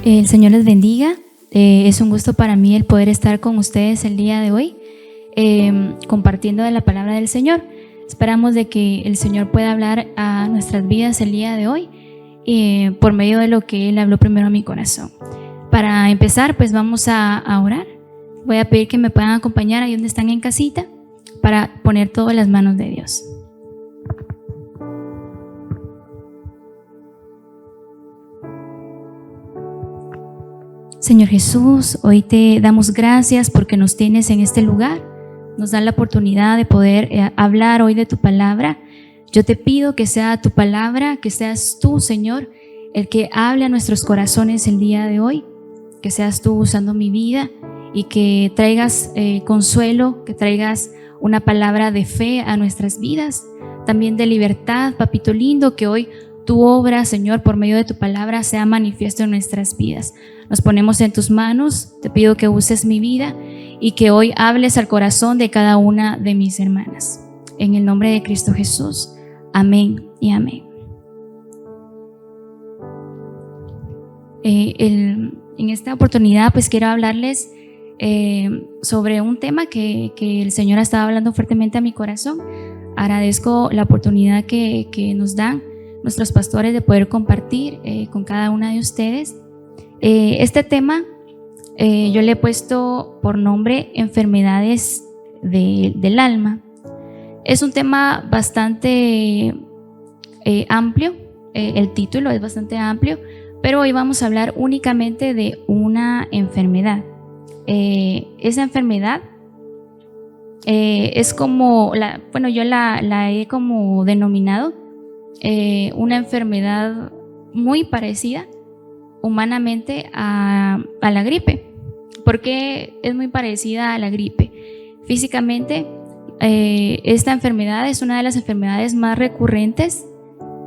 El Señor les bendiga. Es un gusto para mí el poder estar con ustedes el día de hoy, compartiendo de la palabra del Señor. Esperamos de que el Señor pueda hablar a nuestras vidas el día de hoy por medio de lo que Él habló primero a mi corazón. Para empezar, pues vamos a orar. Voy a pedir que me puedan acompañar ahí donde están en casita para poner todo en las manos de Dios. Señor Jesús, hoy te damos gracias porque nos tienes en este lugar, nos da la oportunidad de poder hablar hoy de tu palabra. Yo te pido que sea tu palabra, que seas tú, Señor, el que hable a nuestros corazones el día de hoy, que seas tú usando mi vida y que traigas consuelo, que traigas una palabra de fe a nuestras vidas, también de libertad, papito lindo, que hoy tu obra, Señor, por medio de tu palabra sea manifiesto en nuestras vidas. Nos ponemos en tus manos, te pido que uses mi vida y que hoy hables al corazón de cada una de mis hermanas. En el nombre de Cristo Jesús, amén y amén. En esta oportunidad pues quiero hablarles sobre un tema que el Señor ha estado hablando fuertemente a mi corazón. Agradezco la oportunidad que nos dan nuestros pastores de poder compartir con cada una de ustedes. Este tema yo le he puesto por nombre enfermedades del alma. Es un tema bastante amplio, el título es bastante amplio, pero hoy vamos a hablar únicamente de una enfermedad. Esa enfermedad es como, yo la he como denominado una enfermedad muy parecida humanamente a la gripe. ¿Por qué es muy parecida a la gripe? Físicamente, esta enfermedad es una de las enfermedades más recurrentes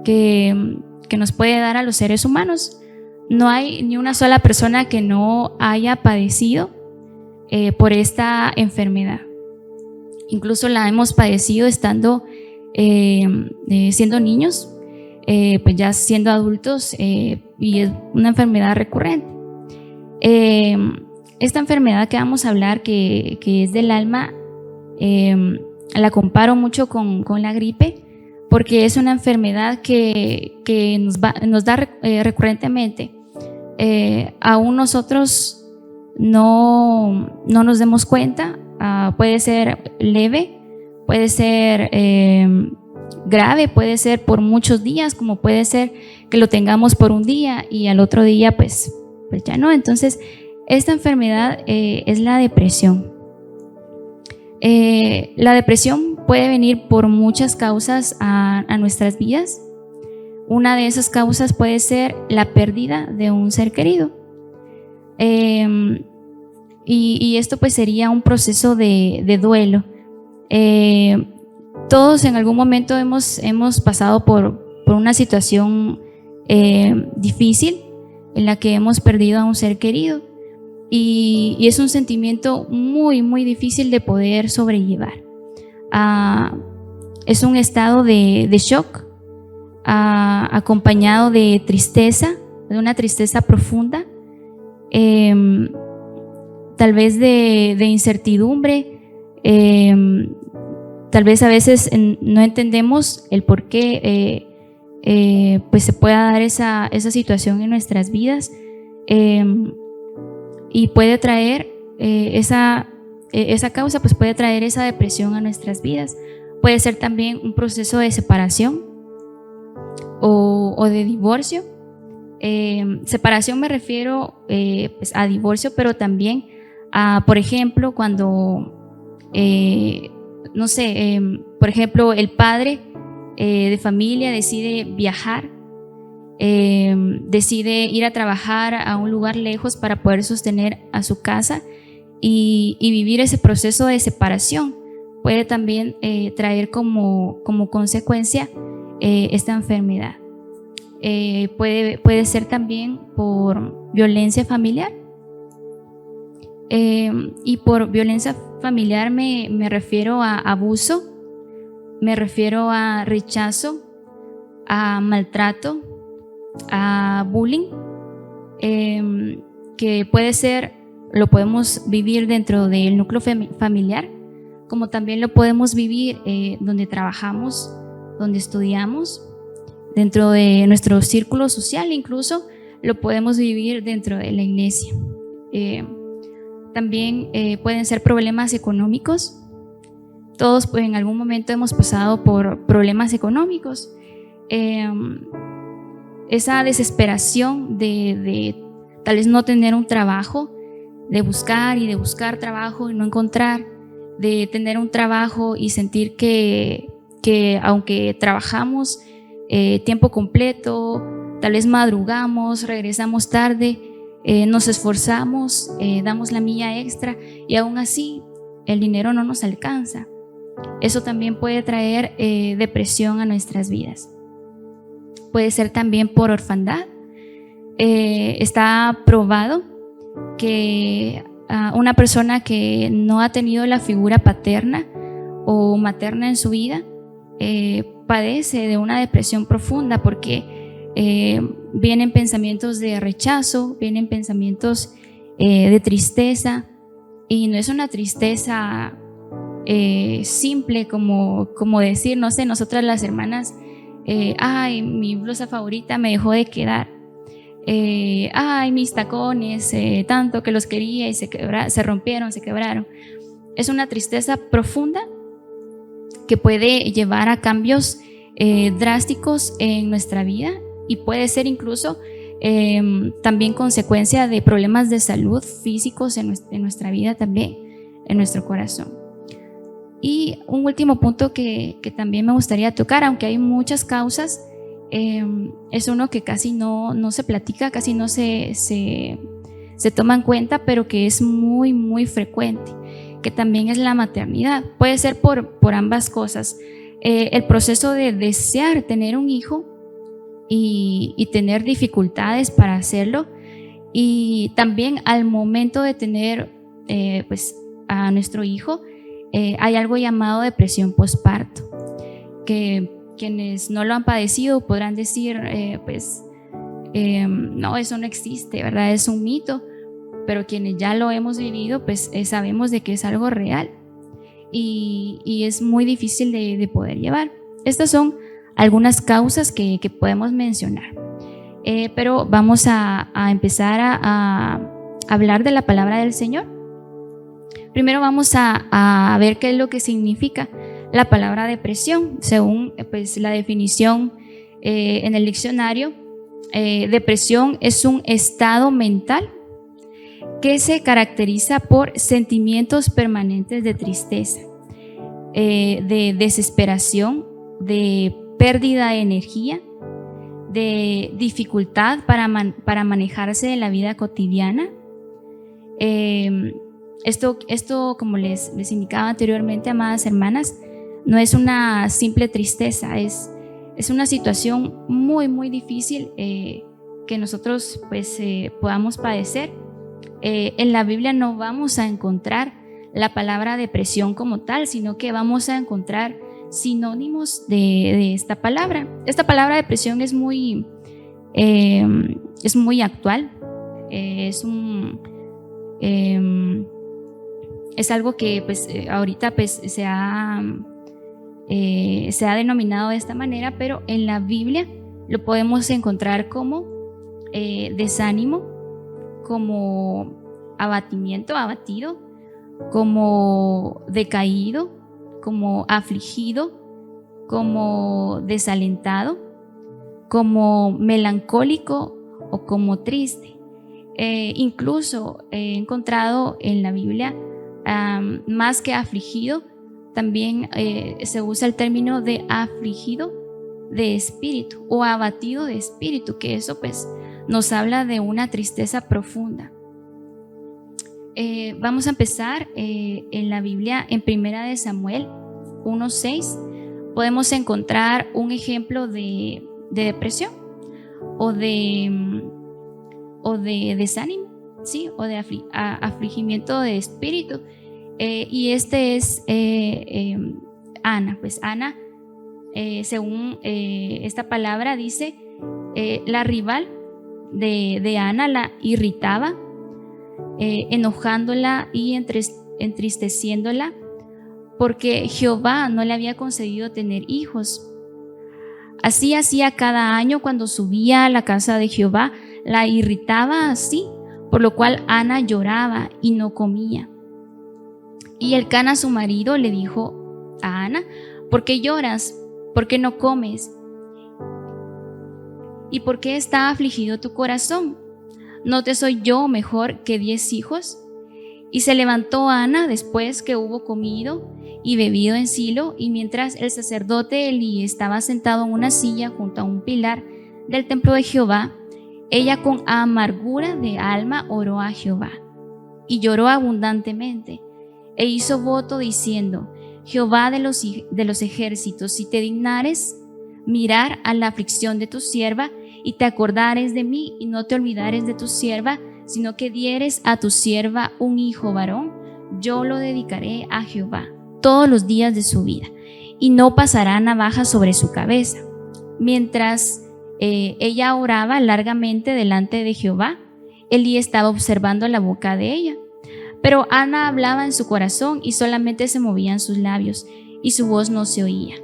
que nos puede dar a los seres humanos. No hay ni una sola persona que no haya padecido por esta enfermedad. Incluso la hemos padecido estando siendo niños, pues ya siendo adultos, y es una enfermedad recurrente. Esta enfermedad que vamos a hablar, que es del alma, la comparo mucho con la gripe, porque es una enfermedad que nos da recurrentemente. Aún nosotros no nos demos cuenta. Puede ser leve, puede ser grave, puede ser por muchos días, como puede ser que lo tengamos por un día y al otro día pues ya no. Entonces esta enfermedad es la depresión. La depresión puede venir por muchas causas a nuestras vidas. Una de esas causas puede ser la pérdida de un ser querido, y esto pues sería un proceso de duelo. Todos en algún momento hemos pasado por una situación difícil en la que hemos perdido a un ser querido, y es un sentimiento muy, muy difícil de poder sobrellevar. Es un estado de shock acompañado de tristeza, de una tristeza profunda, tal vez de incertidumbre. Tal vez a veces no entendemos el por qué pues se pueda dar esa situación en nuestras vidas, y puede traer esa causa, pues puede traer esa depresión a nuestras vidas. Puede ser también un proceso de separación o de divorcio. Separación me refiero pues a divorcio, pero también a, por ejemplo, cuando no sé, por ejemplo, el padre de familia decide viajar, decide ir a trabajar a un lugar lejos para poder sostener a su casa, y vivir ese proceso de separación puede también traer como consecuencia esta enfermedad. Puede ser también por violencia familiar. Y por violencia familiar me refiero a abuso, me refiero a rechazo, a maltrato, a bullying, que puede ser, lo podemos vivir dentro del núcleo familiar, como también lo podemos vivir donde trabajamos, donde estudiamos, dentro de nuestro círculo social, incluso lo podemos vivir dentro de la iglesia. También pueden ser problemas económicos. Todos pues, en algún momento hemos pasado por problemas económicos. Esa desesperación de tal vez no tener un trabajo, de buscar trabajo y no encontrar, de tener un trabajo y sentir que aunque trabajamos tiempo completo, tal vez madrugamos, regresamos tarde, nos esforzamos, damos la milla extra y aún así el dinero no nos alcanza. Eso también puede traer depresión a nuestras vidas. Puede ser también por orfandad. Está probado que una persona que no ha tenido la figura paterna o materna en su vida padece de una depresión profunda porque vienen pensamientos de rechazo, vienen pensamientos de tristeza, y no es una tristeza simple como decir, no sé, nosotras las hermanas, ay, mi blusa favorita me dejó de quedar, ay, mis tacones, tanto que los quería y se rompieron, se quebraron. Es una tristeza profunda que puede llevar a cambios drásticos en nuestra vida y puede ser incluso también consecuencia de problemas de salud físicos en nuestra vida también, en nuestro corazón. Y un último punto que también me gustaría tocar, aunque hay muchas causas, es uno que casi no se platica, casi no se toma en cuenta, pero que es muy, muy frecuente, que también es la maternidad. Puede ser por ambas cosas. El proceso de desear tener un hijo y tener dificultades para hacerlo, y también al momento de tener pues a nuestro hijo, hay algo llamado depresión postparto, que quienes no lo han padecido podrán decir no, eso no existe, ¿verdad? Es un mito, pero quienes ya lo hemos vivido pues sabemos de que es algo real y es muy difícil de poder llevar. Estas son algunas causas que podemos mencionar, pero vamos a empezar a hablar de la palabra del Señor. Primero vamos a ver qué es lo que significa la palabra depresión. Según pues, la definición en el diccionario, depresión es un estado mental que se caracteriza por sentimientos permanentes de tristeza, de desesperación, de pérdida de energía, de dificultad para manejarse en la vida cotidiana. Esto, como les indicaba anteriormente, amadas hermanas, no es una simple tristeza, es una situación muy, muy difícil que nosotros pues, podamos padecer. En la Biblia no vamos a encontrar la palabra depresión como tal, sino que vamos a encontrar sinónimos de esta palabra. Esta palabra depresión es muy actual, es algo que pues, ahorita pues, se ha denominado de esta manera, pero en la Biblia lo podemos encontrar como desánimo, como abatimiento, abatido, como decaído, como afligido, como desalentado, como melancólico o como triste. Incluso he encontrado en la Biblia más que afligido, también se usa el término de afligido de espíritu o abatido de espíritu, que eso pues nos habla de una tristeza profunda. Vamos a empezar en la Biblia, en Primera de Samuel 1:6 podemos encontrar un ejemplo de depresión o de desánimo, ¿sí? O de afligimiento de espíritu. Y este es Ana. Pues Ana, según esta palabra, dice la rival de Ana la irritaba, enojándola y entristeciéndola, porque Jehová no le había concedido tener hijos. Así hacía cada año cuando subía a la casa de Jehová, la irritaba así, por lo cual Ana lloraba y no comía. Y Elcana, su marido, le dijo a Ana: ¿por qué lloras? ¿Por qué no comes? ¿Y por qué está afligido tu corazón? ¿No te soy yo mejor que 10 hijos? Y se levantó Ana después que hubo comido y bebido en Silo, y mientras el sacerdote Elí estaba sentado en una silla junto a un pilar del templo de Jehová, ella con amargura de alma oró a Jehová y lloró abundantemente, e hizo voto diciendo: Jehová de los ejércitos, si te dignares mirar a la aflicción de tu sierva, y te acordares de mí, y no te olvidares de tu sierva, sino que dieres a tu sierva un hijo varón, yo lo dedicaré a Jehová todos los días de su vida, y no pasará navaja sobre su cabeza. Mientras ella oraba largamente delante de Jehová, Elí estaba observando la boca de ella. Pero Ana hablaba en su corazón y solamente se movían sus labios, y su voz no se oía.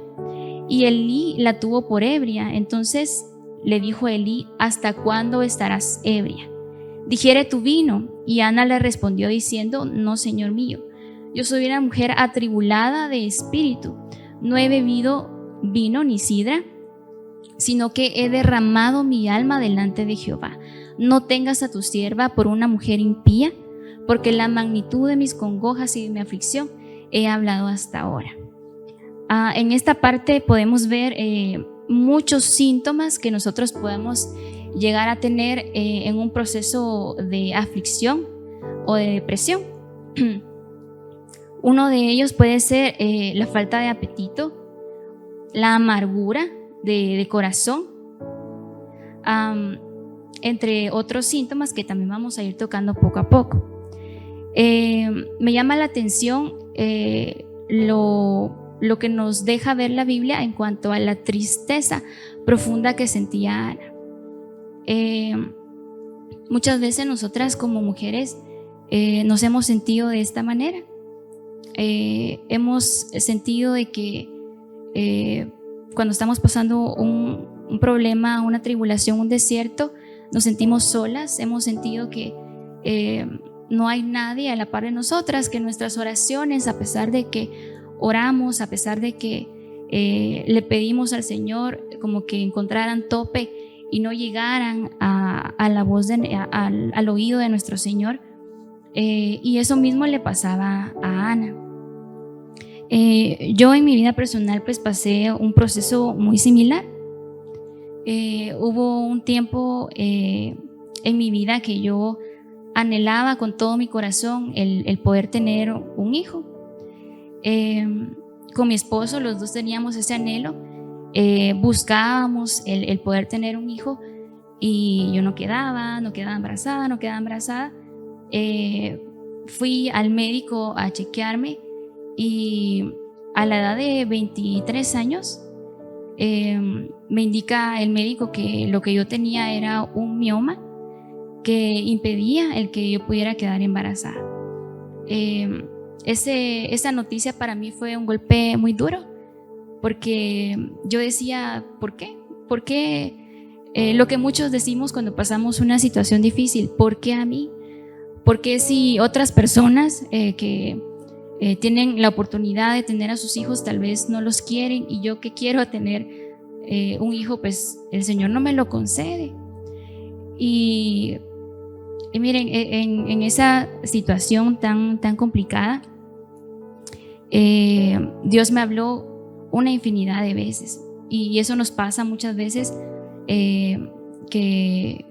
Y Elí la tuvo por ebria. Entonces le dijo Elí: ¿hasta cuándo estarás ebria? Digiere tu vino. Y Ana le respondió diciendo: no, señor mío, yo soy una mujer atribulada de espíritu. No he bebido vino ni sidra, sino que he derramado mi alma delante de Jehová. No tengas a tu sierva por una mujer impía, porque la magnitud de mis congojas y de mi aflicción he hablado hasta ahora. En esta parte podemos ver muchos síntomas que nosotros podemos llegar a tener en un proceso de aflicción o de depresión. Uno de ellos puede ser la falta de apetito, la amargura de corazón, entre otros síntomas que también vamos a ir tocando poco a poco. Me llama la atención lo que nos deja ver la Biblia en cuanto a la tristeza profunda que sentía Ana. Muchas veces nosotras como mujeres nos hemos sentido de esta manera. Hemos sentido de que cuando estamos pasando un problema, una tribulación, un desierto, nos sentimos solas. Hemos sentido que no hay nadie a la par de nosotras, que nuestras oraciones, a pesar de que oramos, a pesar de que le pedimos al Señor como que encontraran tope y no llegaran a la voz al oído de nuestro Señor. Y eso mismo le pasaba a Ana. Yo en mi vida personal pues pasé un proceso muy similar. Hubo un tiempo en mi vida que yo anhelaba con todo mi corazón el poder tener un hijo. Con mi esposo los dos teníamos ese anhelo, buscábamos el poder tener un hijo, y yo no quedaba embarazada. Fui al médico a chequearme, y a la edad de 23 años me indica el médico que lo que yo tenía era un mioma que impedía el que yo pudiera quedar embarazada. Esa noticia para mí fue un golpe muy duro, porque yo decía: ¿por qué? ¿Por qué? Lo que muchos decimos cuando pasamos una situación difícil: ¿por qué a mí? ¿Por qué si otras personas que tienen la oportunidad de tener a sus hijos tal vez no los quieren, y yo que quiero tener un hijo, pues el Señor no me lo concede? Y miren, en esa situación tan complicada, Dios me habló una infinidad de veces, y eso nos pasa muchas veces, que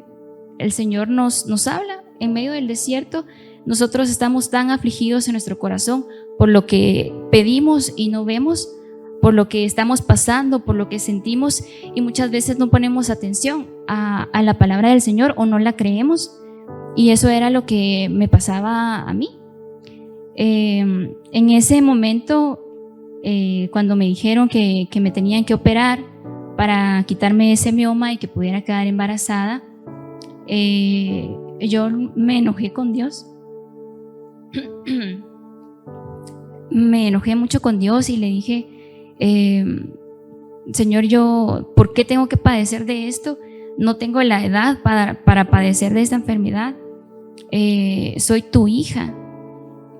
el Señor nos habla en medio del desierto. Nosotros estamos tan afligidos en nuestro corazón por lo que pedimos y no vemos, por lo que estamos pasando, por lo que sentimos, y muchas veces no ponemos atención a la palabra del Señor o no la creemos. Y eso era lo que me pasaba a mí. En ese momento, cuando me dijeron que me tenían que operar para quitarme ese mioma y que pudiera quedar embarazada, yo me enojé con Dios. Me enojé mucho con Dios y le dije, Señor, ¿por qué tengo que padecer de esto? No tengo la edad para padecer de esta enfermedad. Soy tu hija.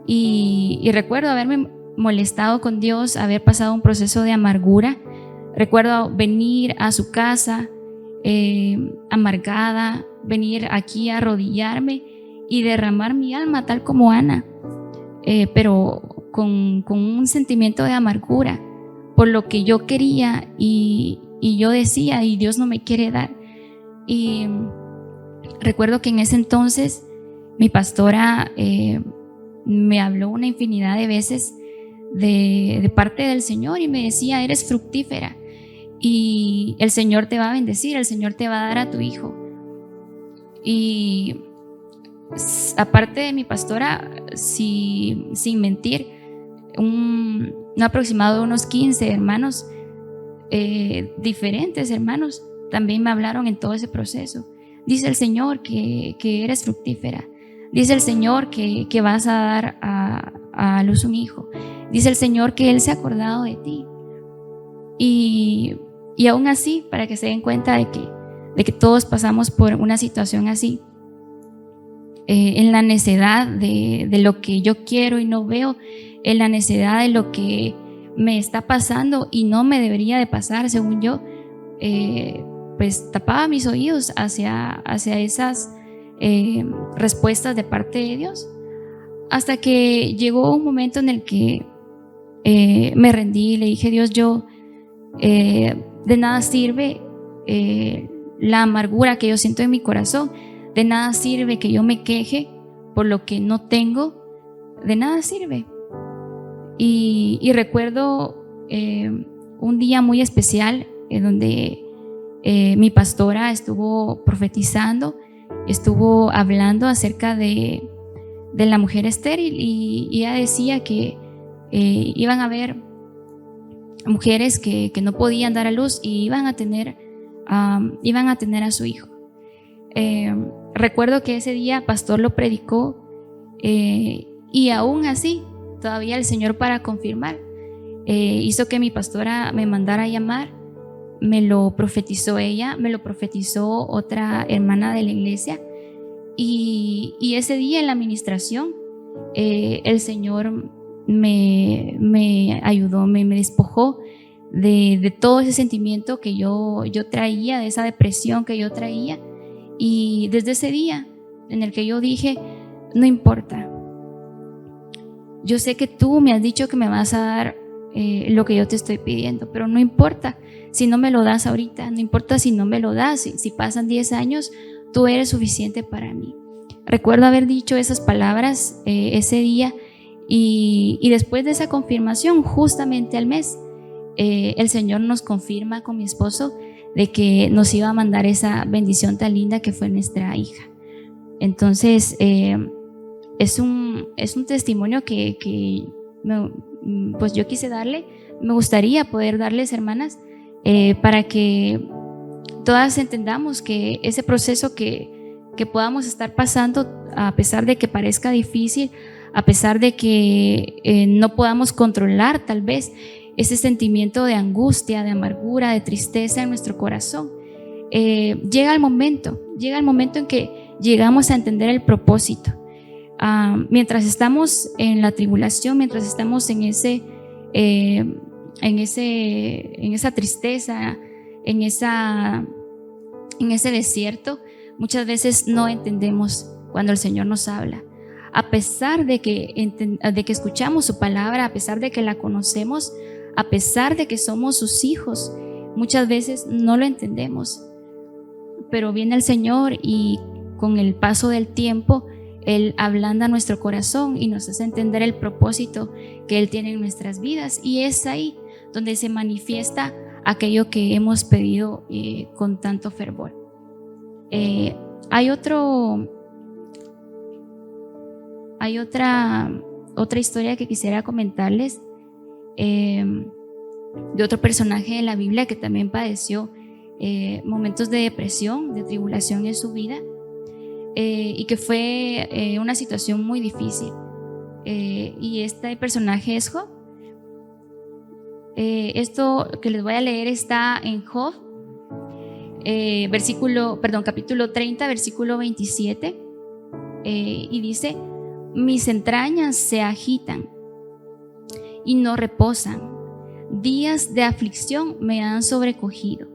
Y recuerdo haberme molestado con Dios, haber pasado un proceso de amargura. Recuerdo venir a su casa amargada, venir aquí a arrodillarme y derramar mi alma tal como Ana, pero con un sentimiento de amargura por lo que yo quería y yo decía, y Dios no me quiere dar. Y recuerdo que en ese entonces mi pastora me habló una infinidad de veces de parte del Señor y me decía, eres fructífera y el Señor te va a bendecir, el Señor te va a dar a tu hijo. Y aparte de mi pastora, sin mentir, un aproximado de unos 15 hermanos, diferentes hermanos, también me hablaron en todo ese proceso. Dice el Señor que eres fructífera. Dice el Señor que vas a dar a luz un hijo. Dice el Señor que Él se ha acordado de ti. Y aún así, para que se den cuenta de que todos pasamos por una situación así, en la necedad de lo que yo quiero y no veo, en la necedad de lo que me está pasando y no me debería de pasar, según yo, pues tapaba mis oídos hacia esas respuestas de parte de Dios, hasta que llegó un momento en el que me rendí y le dije, Dios, yo de nada sirve la amargura que yo siento en mi corazón, de nada sirve que yo me queje por lo que no tengo, de nada sirve. Y recuerdo un día muy especial en donde mi pastora estuvo profetizando, estuvo hablando acerca de la mujer estéril y ella decía que iban a haber mujeres que no podían dar a luz y iban a tener a su hijo. Recuerdo que ese día pastor lo predicó y aún así todavía el Señor, para confirmar, hizo que mi pastora me mandara a llamar. Me lo profetizó ella, me lo profetizó otra hermana de la iglesia y ese día en la administración el Señor me ayudó, me despojó de todo ese sentimiento que yo traía, de esa depresión que yo traía. Y desde ese día en el que yo dije, no importa, yo sé que tú me has dicho que me vas a dar lo que yo te estoy pidiendo, pero no importa si no me lo das ahorita, no importa si no me lo das, si pasan 10 años, tú eres suficiente para mí. Recuerdo haber dicho esas palabras ese día y después de esa confirmación, justamente al mes, el Señor nos confirma con mi esposo de que nos iba a mandar esa bendición tan linda que fue nuestra hija. Entonces es un testimonio que pues yo quise darle, me gustaría poder darles, hermanas, para que todas entendamos que ese proceso que podamos estar pasando, a pesar de que parezca difícil, a pesar de que no podamos controlar tal vez ese sentimiento de angustia, de amargura, de tristeza en nuestro corazón, llega el momento en que llegamos a entender el propósito. Mientras estamos en la tribulación, mientras estamos en esa tristeza, en ese desierto, muchas veces no entendemos cuando el Señor nos habla. A pesar de que escuchamos su palabra, a pesar de que la conocemos, a pesar de que somos sus hijos, muchas veces no lo entendemos. Pero viene el Señor y con el paso del tiempo, Él ablanda nuestro corazón y nos hace entender el propósito que Él tiene en nuestras vidas. Y es ahí donde se manifiesta aquello que hemos pedido con tanto fervor. Hay otra historia que quisiera comentarles, de otro personaje de la Biblia que también padeció momentos de depresión, de tribulación en su vida. y que fue una situación muy difícil. Y este personaje es Job. Esto que les voy a leer está en Job, capítulo 30, versículo 27, y dice: mis entrañas se agitan y no reposan, días de aflicción me han sobrecogido,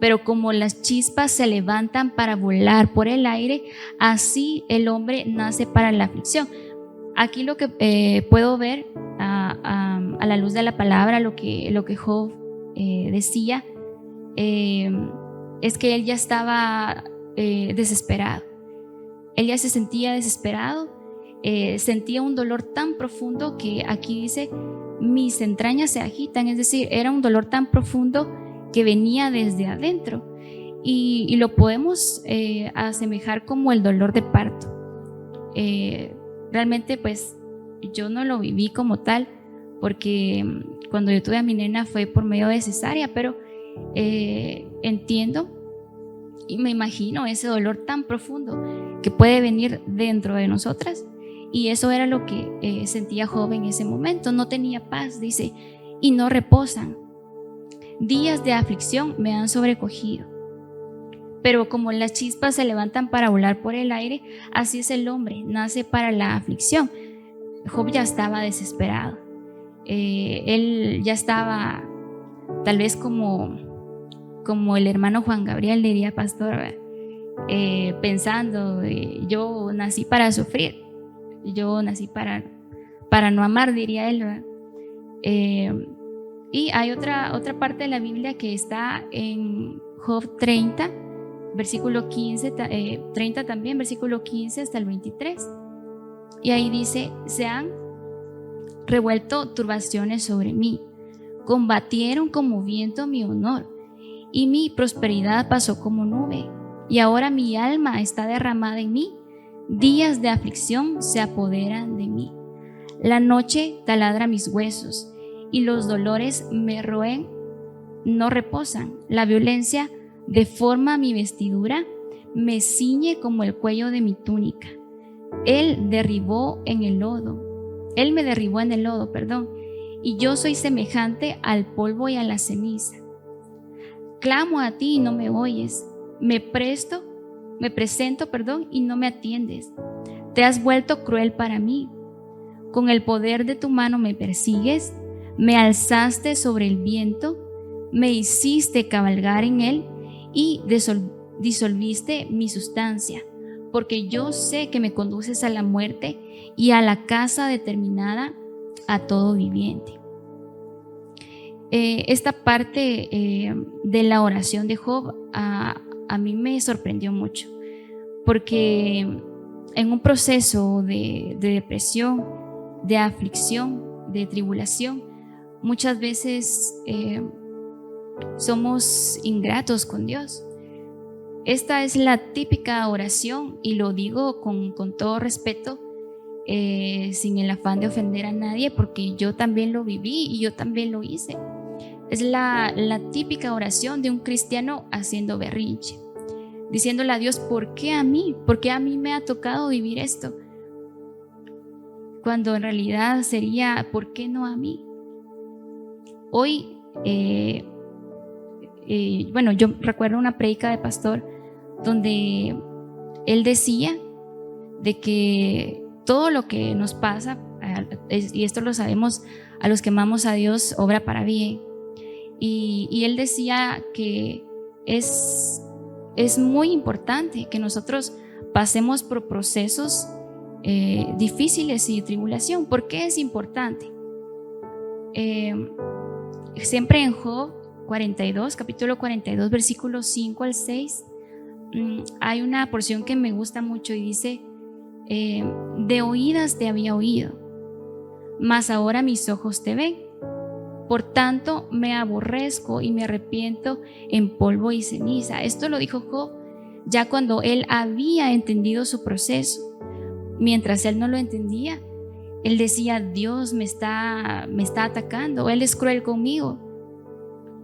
pero como las chispas se levantan para volar por el aire, así el hombre nace para la aflicción. Aquí lo que puedo ver a la luz de la palabra, lo que Job decía, es que él ya estaba desesperado. Él ya se sentía desesperado, sentía un dolor tan profundo que aquí dice: mis entrañas se agitan, es decir, era un dolor tan profundo que venía desde adentro, y lo podemos asemejar como el dolor de parto. Realmente pues yo no lo viví como tal, porque cuando yo tuve a mi nena fue por medio de cesárea, pero entiendo y me imagino ese dolor tan profundo que puede venir dentro de nosotras, y eso era lo que sentía Job en ese momento. No tenía paz, dice, y no reposan, días de aflicción me han sobrecogido, pero como las chispas se levantan para volar por el aire, así es el hombre, nace para la aflicción. Job ya estaba desesperado, él ya estaba tal vez como el hermano Juan Gabriel, diría pastor, pensando: yo nací para sufrir, yo nací para no amar, diría él. Y hay otra parte de la Biblia que está en Job 30, versículo 15, 30 también, versículo 15 hasta el 23. Y ahí dice: se han revuelto turbaciones sobre mí, combatieron como viento mi honor, y mi prosperidad pasó como nube, y ahora mi alma está derramada en mí, días de aflicción se apoderan de mí. La noche taladra mis huesos, y los dolores me roen, no reposan. La violencia deforma mi vestidura, me ciñe como el cuello de mi túnica. Él me derribó en el lodo, y yo soy semejante al polvo y a la ceniza. Clamo a ti y no me oyes, me presento, y no me atiendes. Te has vuelto cruel para mí. Con el poder de tu mano me persigues, me alzaste sobre el viento, me hiciste cabalgar en él y disolviste mi sustancia, porque yo sé que me conduces a la muerte y a la casa determinada a todo viviente. Esta parte de la oración de Job a mí me sorprendió mucho, porque en un proceso de depresión, de aflicción, de tribulación, muchas veces somos ingratos con Dios. Esta es la típica oración, y lo digo con todo respeto, sin el afán de ofender a nadie, porque yo también lo viví y yo también lo hice. Es la típica oración de un cristiano haciendo berrinche, diciéndole a Dios: ¿por qué a mí? ¿Por qué a mí me ha tocado vivir esto? Cuando en realidad sería: ¿por qué no a mí? Hoy, yo recuerdo una prédica de pastor donde él decía de que todo lo que nos pasa, y esto lo sabemos, a los que amamos a Dios, obra para bien. Y él decía que es muy importante que nosotros pasemos por procesos difíciles y tribulación. ¿Por qué es importante? Siempre en Job 42, capítulo 42, versículos 5 al 6, hay una porción que me gusta mucho y dice: de oídas te había oído, mas ahora mis ojos te ven. Por tanto me aborrezco y me arrepiento en polvo y ceniza. Esto lo dijo Job ya cuando él había entendido su proceso. Mientras él no lo entendía, él decía: Dios me está atacando, Él es cruel conmigo,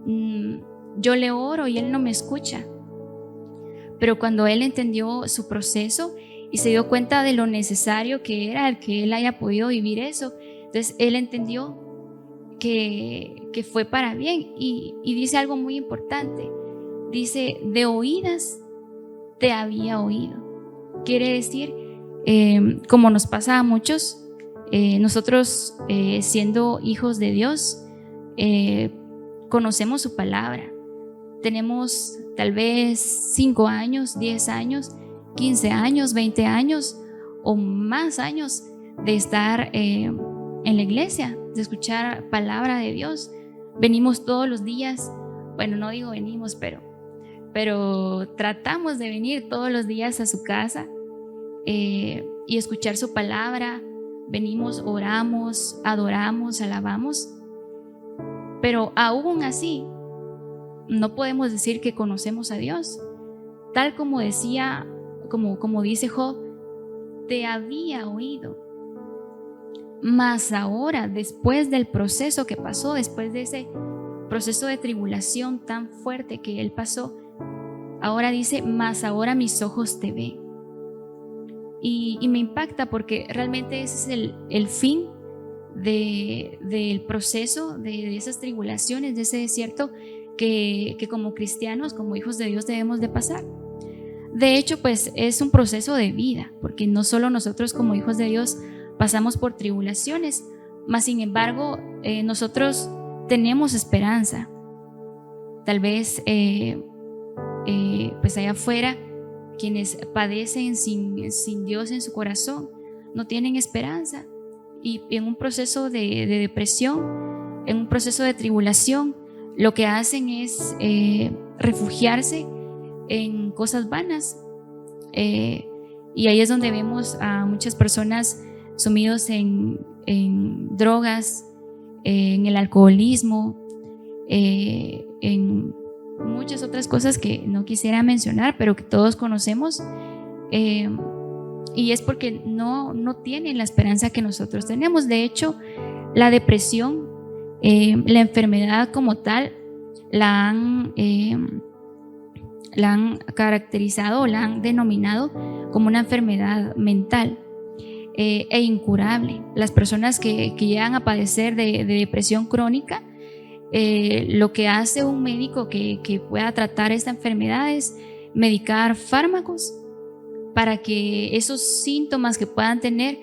yo le oro y Él no me escucha. Pero cuando él entendió su proceso, y se dio cuenta de lo necesario que era el que él haya podido vivir eso. Entonces él entendió que fue para bien y dice algo muy importante. Dice, de oídas te había oído. Quiere decir, como nos pasa a muchos, nosotros siendo hijos de Dios, conocemos su palabra. Tenemos tal vez 5 años, 10 años, 15 años, 20 años o más años de estar en la iglesia, de escuchar palabra de Dios. Venimos todos los días, bueno, no digo venimos, pero tratamos de venir todos los días a su casa y escuchar su palabra. Venimos, oramos, adoramos, alabamos, pero aún así no podemos decir que conocemos a Dios. Tal como decía, como dice Job, te había oído, mas ahora, después del proceso que pasó, después de ese proceso de tribulación tan fuerte que él pasó, ahora dice, mas ahora mis ojos te ven. Y me impacta porque realmente ese es el fin del proceso, de esas tribulaciones, de ese desierto que como cristianos, como hijos de Dios debemos de pasar. De hecho, pues es un proceso de vida, porque no solo nosotros como hijos de Dios pasamos por tribulaciones, mas sin embargo nosotros tenemos esperanza. Tal vez pues allá afuera quienes padecen sin Dios en su corazón no tienen esperanza, y en un proceso de depresión, en un proceso de tribulación, lo que hacen es refugiarse en cosas vanas, y ahí es donde vemos a muchas personas sumidos en drogas, en el alcoholismo, en muchas otras cosas que no quisiera mencionar, pero que todos conocemos, y es porque no tienen la esperanza que nosotros tenemos. De hecho, la depresión, la enfermedad como tal, la han caracterizado o la han denominado como una enfermedad mental e incurable. Las personas que llegan a padecer de depresión crónica, lo que hace un médico que pueda tratar esta enfermedad es medicar fármacos para que esos síntomas que puedan tener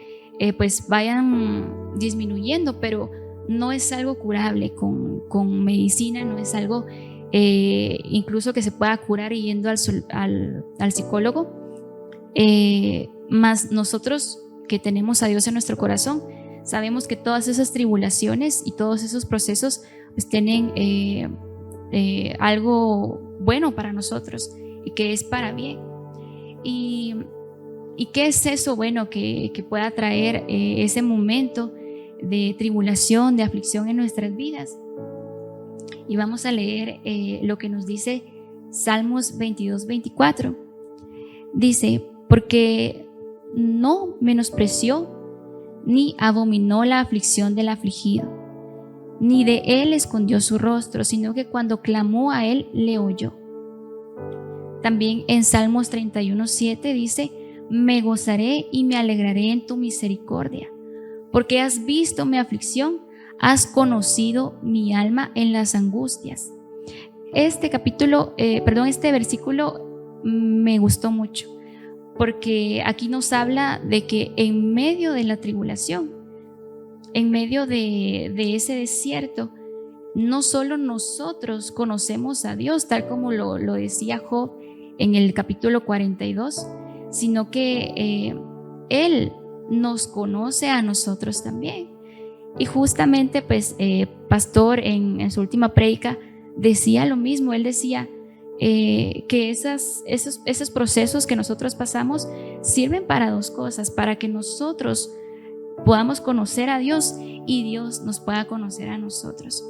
pues vayan disminuyendo, pero no es algo curable con medicina, no es algo incluso que se pueda curar yendo al psicólogo, más nosotros que tenemos a Dios en nuestro corazón sabemos que todas esas tribulaciones y todos esos procesos pues tienen algo bueno para nosotros y que es para bien. ¿Y qué es eso bueno que pueda traer ese momento de tribulación, de aflicción en nuestras vidas? Y vamos a leer lo que nos dice Salmos 22-24. Dice, porque no menospreció ni abominó la aflicción del afligido, ni de él escondió su rostro, sino que cuando clamó a él, le oyó. También en Salmos 31:7 dice, me gozaré y me alegraré en tu misericordia, porque has visto mi aflicción, has conocido mi alma en las angustias. Este versículo me gustó mucho, porque aquí nos habla de que en medio de la tribulación, en medio de ese desierto, no solo nosotros conocemos a Dios, tal como lo decía Job en el capítulo 42, sino que Él nos conoce a nosotros también. Y justamente pues Pastor en su última prédica decía lo mismo. Él decía que esos procesos que nosotros pasamos sirven para dos cosas: para que nosotros podamos conocer a Dios y Dios nos pueda conocer a nosotros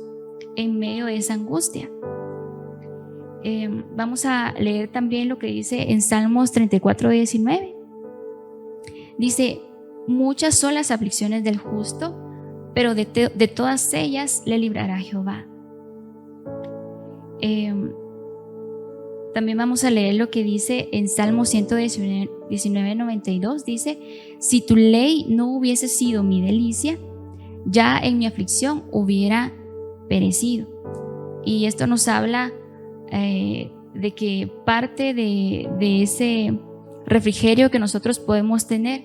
en medio de esa angustia. Vamos a leer también lo que dice en Salmos 34:19. Dice, muchas son las aflicciones del justo, pero de todas ellas le librará Jehová. También vamos a leer lo que dice en Salmo 119, 19:92 dice: si tu ley no hubiese sido mi delicia, ya en mi aflicción hubiera perecido. Y esto nos habla de que parte de ese refrigerio que nosotros podemos tener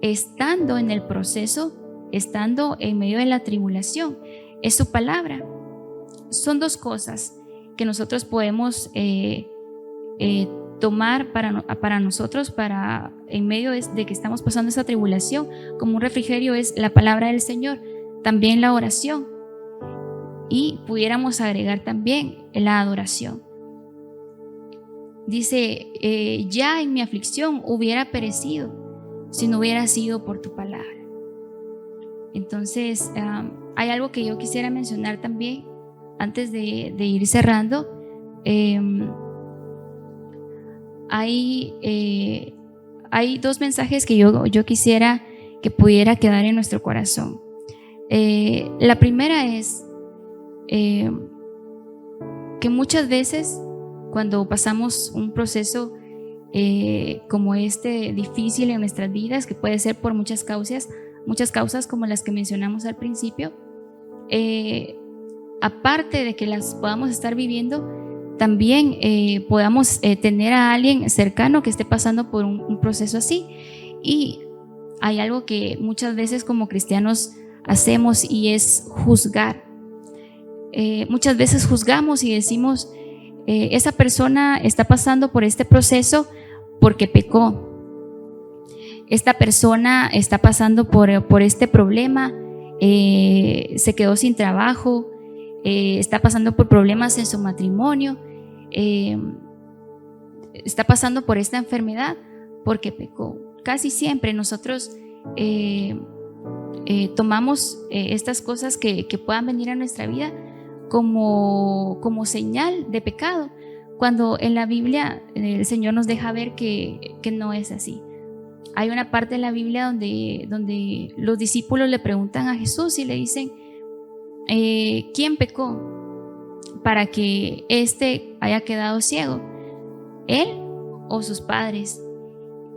estando en el proceso, estando en medio de la tribulación, es su palabra. Son dos cosas que nosotros podemos tomar para nosotros, para en medio de que estamos pasando esa tribulación, como un refrigerio es la palabra del Señor, también la oración, y pudiéramos agregar también la adoración. Dice, ya en mi aflicción hubiera perecido si no hubiera sido por tu palabra. Entonces, hay algo que yo quisiera mencionar también antes de ir cerrando. Hay dos mensajes que yo quisiera que pudiera quedar en nuestro corazón. La primera es que muchas veces cuando pasamos un proceso como este difícil en nuestras vidas, que puede ser por muchas causas como las que mencionamos al principio, aparte de que las podamos estar viviendo, también podamos tener a alguien cercano que esté pasando por un proceso así. Y hay algo que muchas veces como cristianos hacemos, y es juzgar. Muchas veces juzgamos y decimos, esa persona está pasando por este proceso porque pecó. Esta persona está pasando por este problema, se quedó sin trabajo, está pasando por problemas en su matrimonio, está pasando por esta enfermedad porque pecó. Casi siempre nosotros tomamos estas cosas que puedan venir a nuestra vida como señal de pecado, cuando en la Biblia el Señor nos deja ver que no es así. Hay una parte de la Biblia donde los discípulos le preguntan a Jesús y le dicen, ¿quién pecó para que éste haya quedado ciego? ¿Él o sus padres?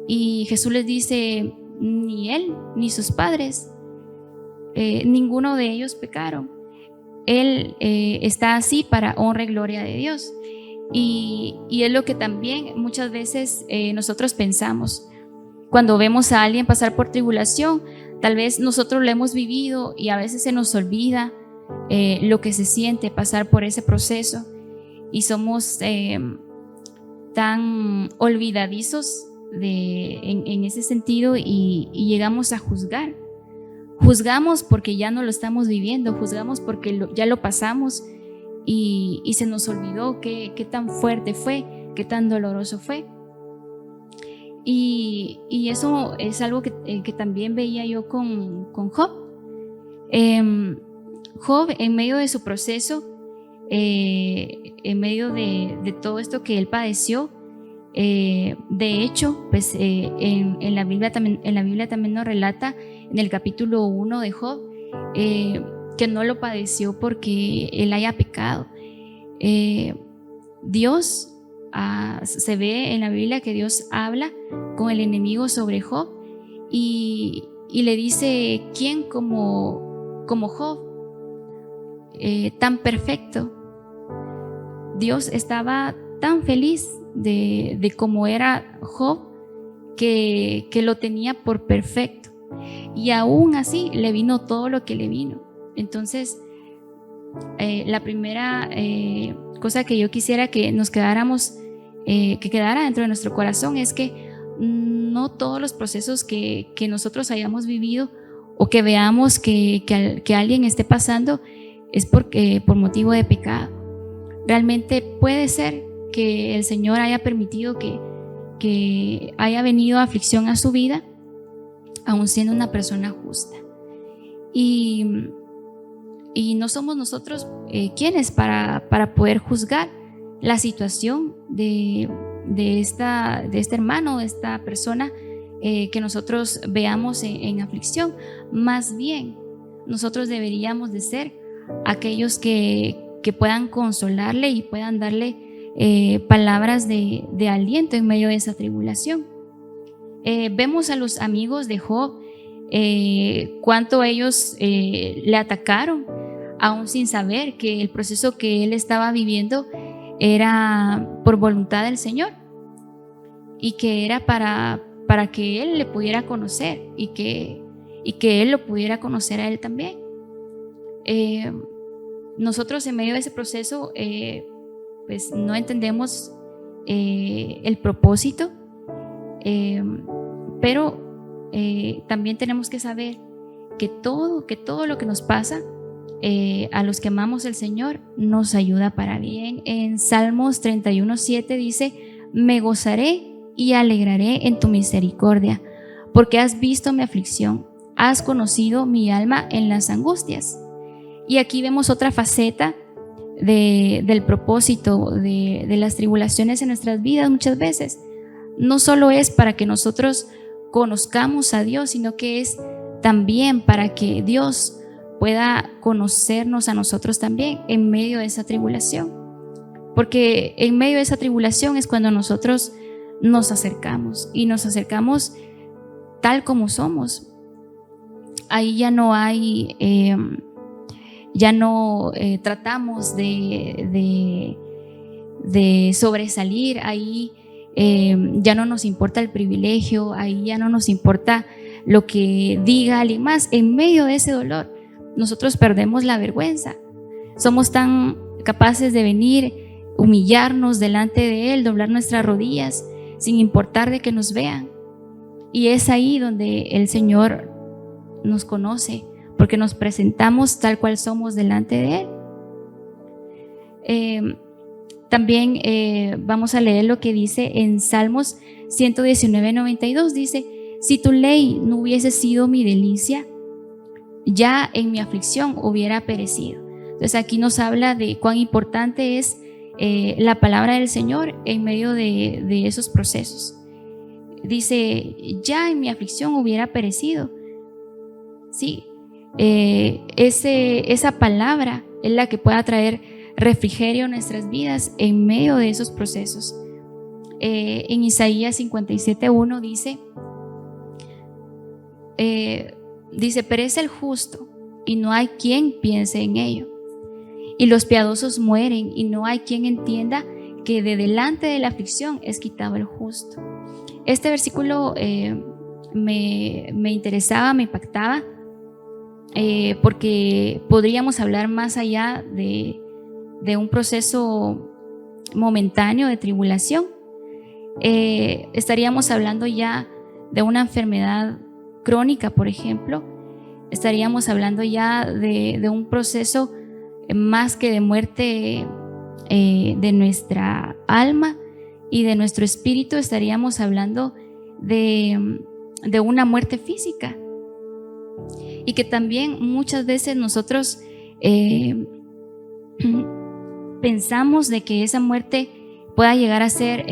Y Jesús les dice, ni él ni sus padres, ninguno de ellos pecaron. Él está así para honra y gloria de Dios. Y es lo que también muchas veces nosotros pensamos. Cuando vemos a alguien pasar por tribulación, tal vez nosotros lo hemos vivido y a veces se nos olvida lo que se siente pasar por ese proceso, y somos tan olvidadizos en ese sentido, y llegamos a juzgar. Juzgamos porque ya no lo estamos viviendo, juzgamos porque ya lo pasamos y se nos olvidó qué tan fuerte fue, qué tan doloroso fue. Y eso es algo que también veía yo con Job. Job, en medio de su proceso, en medio de todo esto que él padeció, de hecho, pues en la Biblia también nos relata en el capítulo 1 de Job que no lo padeció porque él haya pecado. Dios se ve en la Biblia que Dios habla con el enemigo sobre Job y le dice, ¿quién como Job, tan perfecto? Dios estaba tan feliz de cómo era Job que lo tenía por perfecto, y aún así le vino todo lo que le vino. Entonces la primera cosa que yo quisiera que nos quedáramos, que quedara dentro de nuestro corazón, es que no todos los procesos que nosotros hayamos vivido o que veamos que alguien esté pasando es por motivo de pecado. Realmente puede ser que el Señor haya permitido que haya venido aflicción a su vida, aún siendo una persona justa. Y no somos nosotros quienes para poder juzgar la situación de este hermano, de esta persona que nosotros veamos en aflicción. Más bien, nosotros deberíamos de ser aquellos que puedan consolarle y puedan darle palabras de aliento en medio de esa tribulación. Vemos a los amigos de Job, cuánto ellos le atacaron, aún sin saber que el proceso que él estaba viviendo era por voluntad del Señor y que era para que él le pudiera conocer y que él lo pudiera conocer a él también. Nosotros en medio de ese proceso pues no entendemos el propósito, pero también tenemos que saber que todo lo que nos pasa a los que amamos al Señor nos ayuda para bien. En Salmos 31:7 dice: me gozaré y alegraré en tu misericordia, porque has visto mi aflicción, has conocido mi alma en las angustias. Y aquí vemos otra faceta del propósito de las tribulaciones en nuestras vidas. Muchas veces no solo es para que nosotros conozcamos a Dios, sino que es también para que Dios pueda conocernos a nosotros también en medio de esa tribulación, porque en medio de esa tribulación es cuando nosotros nos acercamos y nos acercamos tal como somos. Ahí ya no hay tratamos de sobresalir, ahí ya no nos importa el privilegio, ahí ya no nos importa lo que diga alguien más. En medio de ese dolor nosotros perdemos la vergüenza, somos tan capaces de venir, humillarnos delante de Él, doblar nuestras rodillas sin importar de que nos vean, y es ahí donde el Señor nos conoce, porque nos presentamos tal cual somos delante de Él. También vamos a leer lo que dice en Salmos 119:92. Dice: si tu ley no hubiese sido mi delicia, ya en mi aflicción hubiera perecido. Entonces aquí nos habla de cuán importante es la palabra del Señor en medio de esos procesos. Dice: ya en mi aflicción hubiera perecido. Sí, esa palabra es la que pueda traer refrigerio en nuestras vidas en medio de esos procesos. En Isaías 57:1 dice: perece el justo y no hay quien piense en ello, y los piadosos mueren y no hay quien entienda que de delante de la aflicción es quitado el justo. Este versículo me interesaba, me impactaba, porque podríamos hablar más allá de un proceso momentáneo de tribulación. Estaríamos hablando ya de una enfermedad crónica, por ejemplo. Estaríamos hablando ya de un proceso más que de muerte de nuestra alma y de nuestro espíritu. Estaríamos hablando de una muerte física, y que también muchas veces nosotros pensamos de que esa muerte pueda llegar a ser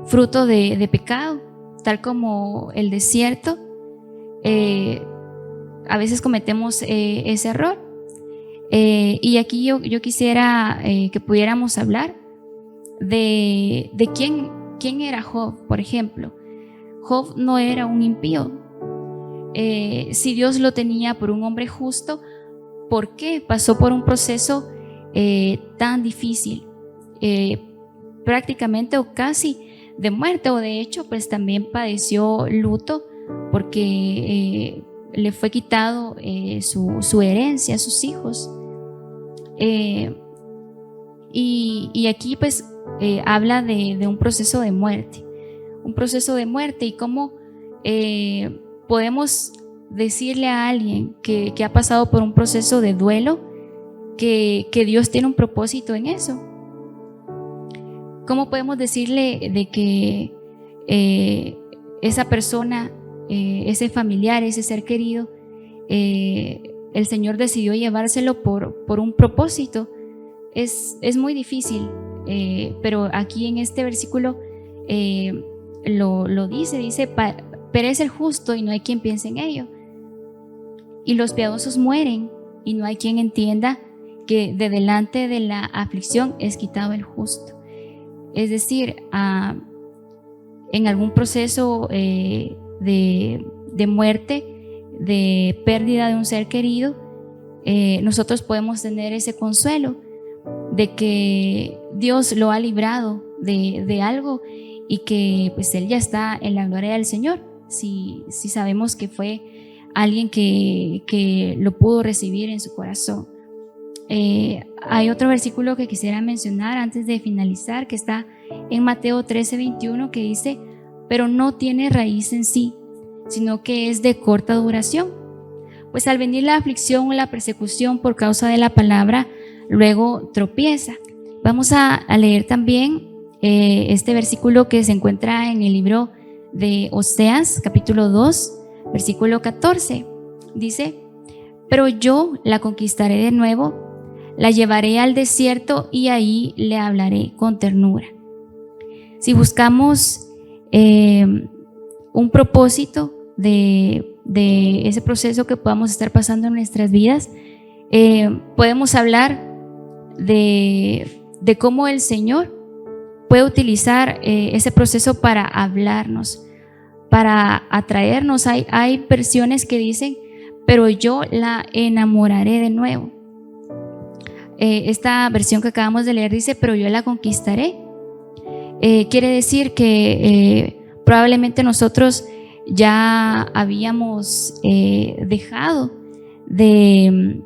fruto de pecado, tal como el desierto. A veces cometemos ese error, y aquí yo quisiera que pudiéramos hablar de quién era Job. Por ejemplo, Job no era un impío. Si Dios lo tenía por un hombre justo, ¿por qué pasó por un proceso tan difícil, prácticamente o casi de muerte? O de hecho pues también padeció luto porque le fue quitado su herencia, sus hijos. Y aquí pues habla de un proceso de muerte, y cómo podemos decirle a alguien que ha pasado por un proceso de duelo que Dios tiene un propósito en eso. ¿Cómo podemos decirle de que esa persona, ese familiar, ese ser querido, el Señor decidió llevárselo por un propósito? Es muy difícil, pero aquí en este versículo lo dice: perece el justo y no hay quien piense en ello, y los piadosos mueren y no hay quien entienda que de delante de la aflicción es quitado el justo. Es decir, en algún proceso de muerte, de pérdida de un ser querido, nosotros podemos tener ese consuelo de que Dios lo ha librado de algo y que pues Él ya está en la gloria del Señor. Si sabemos que fue alguien que lo pudo recibir en su corazón. Hay otro versículo que quisiera mencionar antes de finalizar, que está en Mateo 13:21, que dice: pero no tiene raíz en sí, sino que es de corta duración. Pues al venir la aflicción o la persecución por causa de la palabra, luego tropieza. Vamos a leer también este versículo que se encuentra en el libro de Oseas, capítulo 2, versículo 14. Dice: pero yo la conquistaré de nuevo, la llevaré al desierto y ahí le hablaré con ternura. Si buscamos un propósito de ese proceso que podamos estar pasando en nuestras vidas, podemos hablar de cómo el Señor puede utilizar ese proceso para hablarnos, para atraernos. Hay versiones que dicen: pero yo la enamoraré de nuevo. Esta versión que acabamos de leer dice: pero yo la conquistaré. Quiere decir que probablemente nosotros ya habíamos dejado de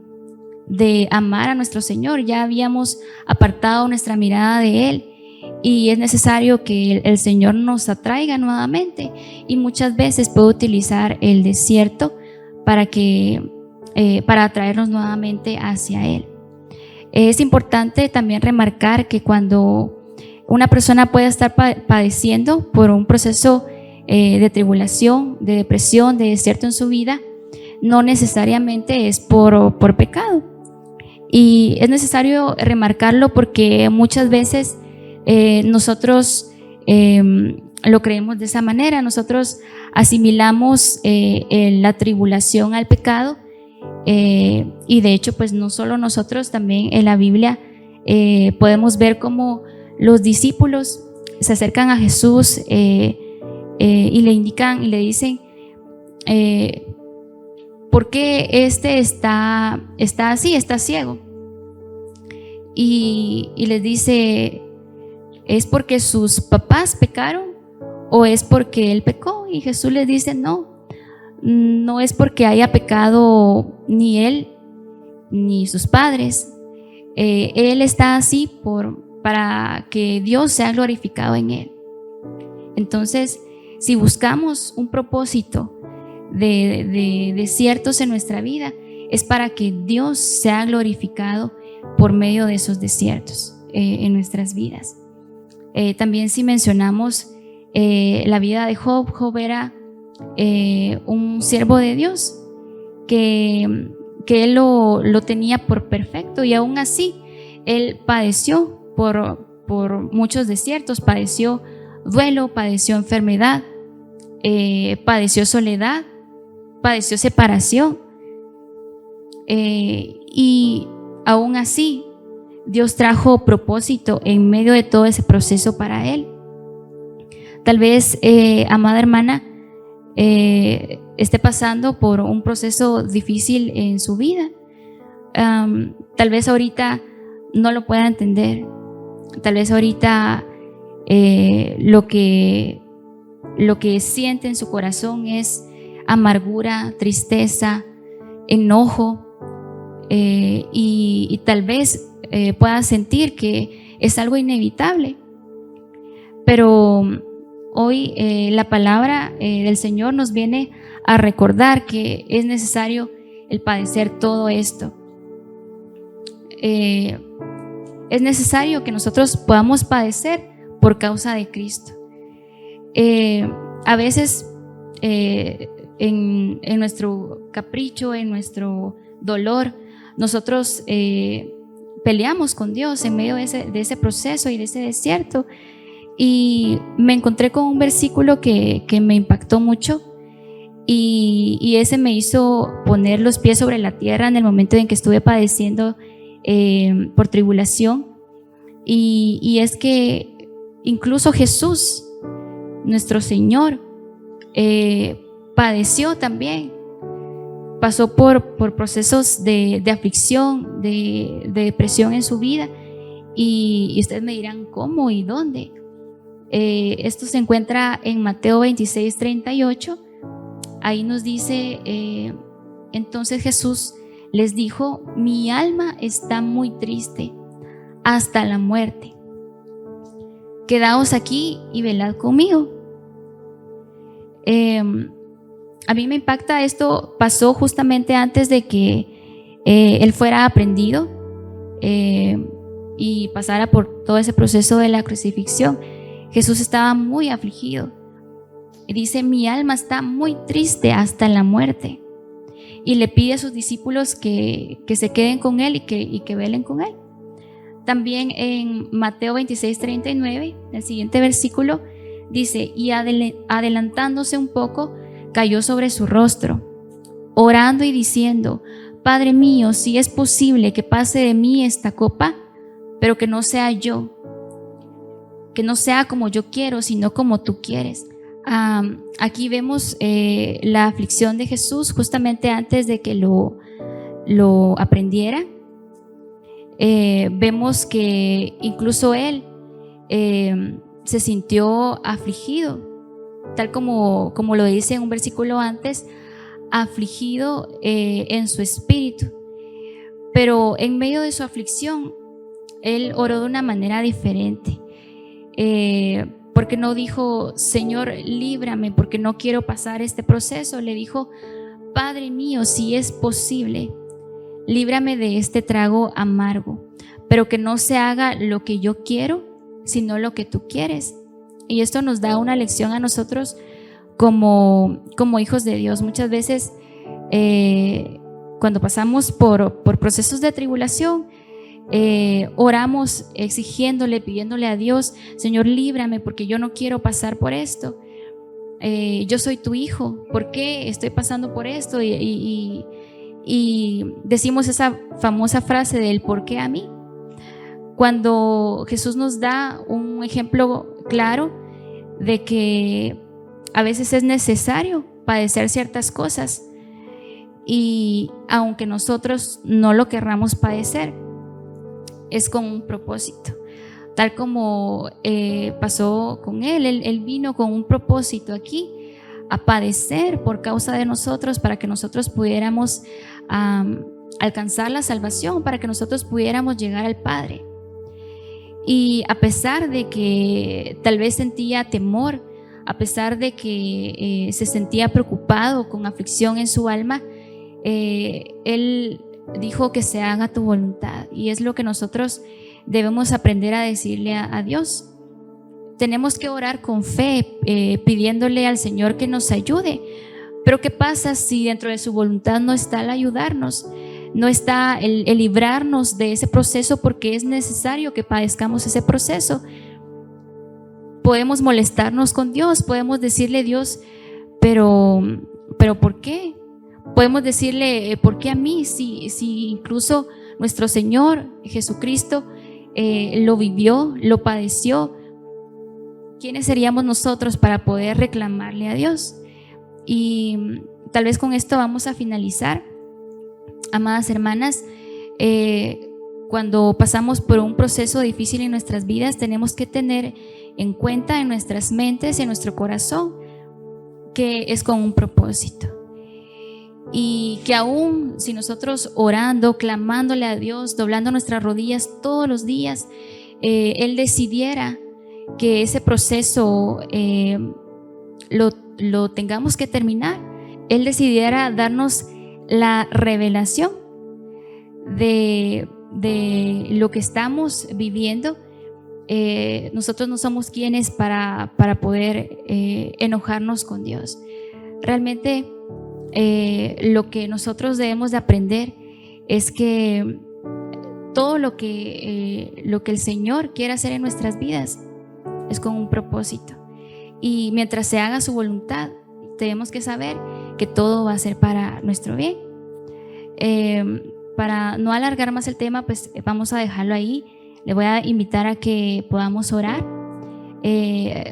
amar a nuestro Señor, ya habíamos apartado nuestra mirada de Él, y es necesario que el Señor nos atraiga nuevamente, y muchas veces puede utilizar el desierto para atraernos nuevamente hacia Él. Es importante también remarcar que cuando una persona puede estar padeciendo por un proceso de tribulación, de depresión, de desierto en su vida, no necesariamente es por pecado. Y es necesario remarcarlo porque muchas veces nosotros lo creemos de esa manera. Nosotros asimilamos la tribulación al pecado, y de hecho pues no solo nosotros, también en la Biblia podemos ver cómo los discípulos se acercan a Jesús y le indican y le dicen: ¿por qué este está así, está ciego? Y les dice: ¿es porque sus papás pecaron o es porque él pecó? Y Jesús les dice: no es porque haya pecado ni él ni sus padres. Él está así para que Dios sea glorificado en él. Entonces, si buscamos un propósito de desiertos en nuestra vida, es para que Dios sea glorificado por medio de esos desiertos en nuestras vidas. También si mencionamos la vida de Job, Job era un siervo de Dios que él lo tenía por perfecto, y aún así él padeció por muchos desiertos, padeció duelo, padeció enfermedad, padeció soledad, padeció separación, y aún así Dios trajo propósito en medio de todo ese proceso para él. Tal vez, amada hermana, esté pasando por un proceso difícil en su vida. Tal vez ahorita no lo pueda entender. Tal vez ahorita lo que siente en su corazón es amargura, tristeza, enojo, y tal vez pueda sentir que es algo inevitable. Pero hoy la palabra del Señor nos viene a recordar que es necesario el padecer todo esto. Es necesario que nosotros podamos padecer por causa de Cristo. A veces en nuestro capricho, en nuestro dolor, nosotros peleamos con Dios en medio de ese proceso y de ese desierto. Y me encontré con un versículo que me impactó mucho, y ese me hizo poner los pies sobre la tierra en el momento en que estuve padeciendo por tribulación. Y es que incluso Jesús nuestro Señor padeció también, pasó por procesos de aflicción, de depresión en su vida, y ustedes me dirán cómo y dónde. Esto se encuentra en Mateo 26:38. Ahí nos dice, entonces Jesús les dijo: mi alma está muy triste hasta la muerte. Quedaos aquí y velad conmigo. A mí me impacta, esto pasó justamente antes de que él fuera aprehendido y pasara por todo ese proceso de la crucifixión. Jesús estaba muy afligido. Y dice: mi alma está muy triste hasta la muerte. Y le pide a sus discípulos que se queden con él y que velen con él. También en Mateo 26:39, el siguiente versículo dice: y adelantándose un poco, cayó sobre su rostro, orando y diciendo: Padre mío, si es posible que pase de mí esta copa, pero que no sea yo, que no sea como yo quiero, sino como tú quieres. Aquí vemos la aflicción de Jesús justamente antes de que lo aprendiera. Vemos que incluso él se sintió afligido, tal como lo dice en un versículo antes, afligido en su espíritu. Pero en medio de su aflicción, él oró de una manera diferente. Porque no dijo: Señor, líbrame, porque no quiero pasar este proceso. Le dijo: Padre mío, si es posible, líbrame de este trago amargo, pero que no se haga lo que yo quiero, sino lo que tú quieres. Y esto nos da una lección a nosotros como hijos de Dios. Muchas veces cuando pasamos por procesos de tribulación, oramos exigiéndole, pidiéndole a Dios: Señor, líbrame, porque yo no quiero pasar por esto. Yo soy tu hijo, ¿por qué estoy pasando por esto? Y decimos esa famosa frase del ¿por qué a mí? Cuando Jesús nos da un ejemplo claro de que a veces es necesario padecer ciertas cosas, y aunque nosotros no lo querramos padecer, es con un propósito. Tal como pasó con él vino con un propósito aquí, a padecer por causa de nosotros, para que nosotros pudiéramos alcanzar la salvación, para que nosotros pudiéramos llegar al Padre. Y a pesar de que tal vez sentía temor, a pesar de que se sentía preocupado, con aflicción en su alma, él dijo: que se haga tu voluntad. Y es lo que nosotros debemos aprender a decirle a Dios. Tenemos que orar con fe, pidiéndole al Señor que nos ayude. Pero ¿qué pasa si dentro de su voluntad no está el ayudarnos? No está el librarnos de ese proceso, porque es necesario que padezcamos ese proceso. Podemos molestarnos con Dios, podemos decirle: Dios, pero ¿por qué? Podemos decirle: ¿por qué a mí? Si incluso nuestro Señor Jesucristo lo vivió, lo padeció, ¿quiénes seríamos nosotros para poder reclamarle a Dios? Y tal vez con esto vamos a finalizar. Amadas hermanas, cuando pasamos por un proceso difícil en nuestras vidas, tenemos que tener en cuenta en nuestras mentes y en nuestro corazón que es con un propósito. Y que aún si nosotros orando, clamándole a Dios, doblando nuestras rodillas todos los días, Él decidiera que ese proceso lo tengamos que terminar, Él decidiera darnos la revelación de lo que estamos viviendo, nosotros no somos quienes para poder enojarnos con Dios. Realmente lo que nosotros debemos de aprender es que todo lo que el Señor quiere hacer en nuestras vidas es con un propósito, y mientras se haga su voluntad, tenemos que saber que todo va a ser para nuestro bien. Para no alargar más el tema, pues vamos a dejarlo ahí. Le voy a invitar a que podamos orar.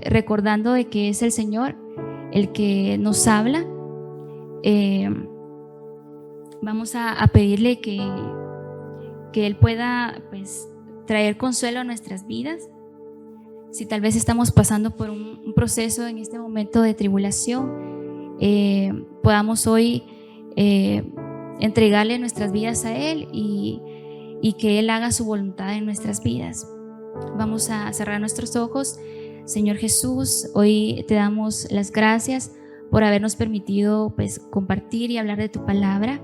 recordando de que es el Señor el que nos habla. Vamos a pedirle que Él pueda, pues, traer consuelo a nuestras vidas. Si tal vez estamos pasando por un proceso en este momento de tribulación, podamos hoy entregarle nuestras vidas a Él y que Él haga su voluntad en nuestras vidas. Vamos a cerrar nuestros ojos. Señor Jesús, hoy te damos las gracias por habernos permitido, pues, compartir y hablar de tu palabra.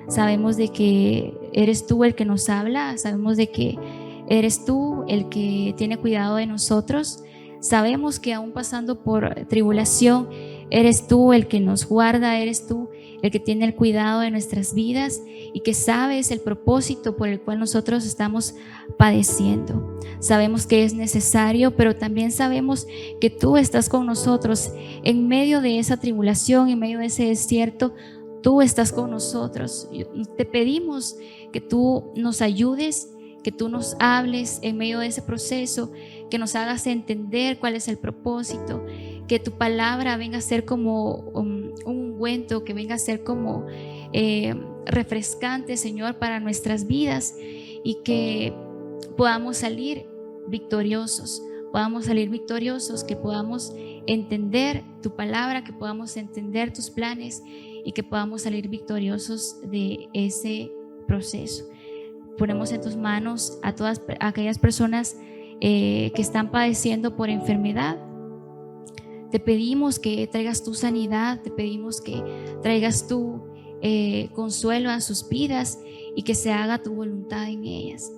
Sabemos de que eres tú el que nos habla, sabemos de que eres tú el que tiene cuidado de nosotros. Sabemos que aún pasando por tribulación, eres tú el que nos guarda, eres tú el que tiene el cuidado de nuestras vidas y que sabes el propósito por el cual nosotros estamos padeciendo. Sabemos que es necesario, pero también sabemos que tú estás con nosotros en medio de esa tribulación, en medio de ese desierto. Tú estás con nosotros. Te pedimos que tú nos ayudes, que tú nos hables en medio de ese proceso, que nos hagas entender cuál es el propósito, que tu palabra venga a ser como un ungüento, que venga a ser como refrescante, Señor, para nuestras vidas, y que podamos salir victoriosos, que podamos entender tu palabra, que podamos entender tus planes y que podamos salir victoriosos de ese proceso. Ponemos en tus manos a todas aquellas personas que están padeciendo por enfermedad. Te pedimos que traigas tu sanidad, te pedimos que traigas tu consuelo a sus vidas y que se haga tu voluntad en ellas.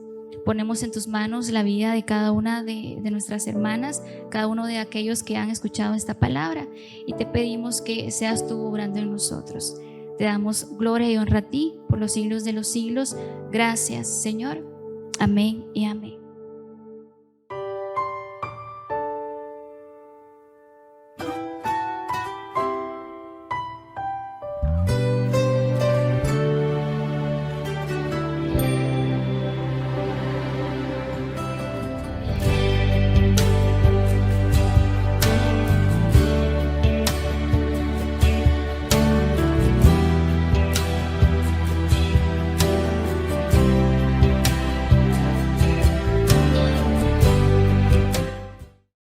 Ponemos en tus manos la vida de cada una de nuestras hermanas, cada uno de aquellos que han escuchado esta palabra, y te pedimos que seas tú obrando en nosotros. Te damos gloria y honra a ti por los siglos de los siglos. Gracias, Señor. Amén y amén.